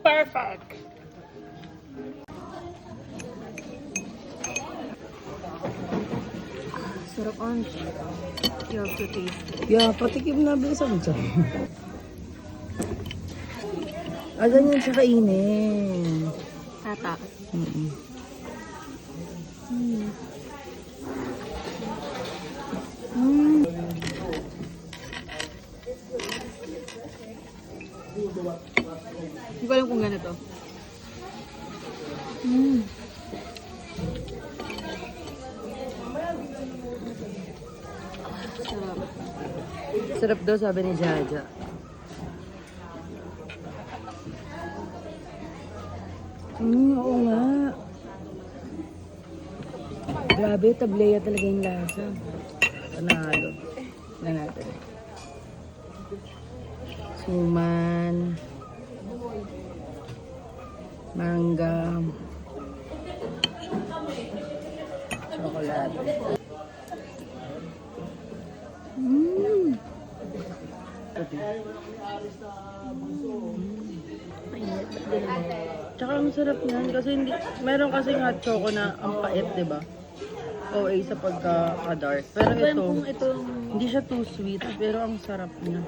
Perfect! Sarap on. You have to taste it. Yeah, patikim na bisan dyan. Ganyan siya kainin. Tata. Mm-mm. Hindi ko alam kung ganito. Sarap. Sarap daw sabi ni Jaja. Oo nga. Grabe, tableya talaga yung lasa. Panalo. Na natin. Suman. Mangga. Chocolate. Tsaka ang sarap niyan kasi hindi, meron kasi hot choco na ang pait, di ba? OA sa pagka-dark. Pero ito, Kung ito, hindi siya too sweet, pero ang sarap niya.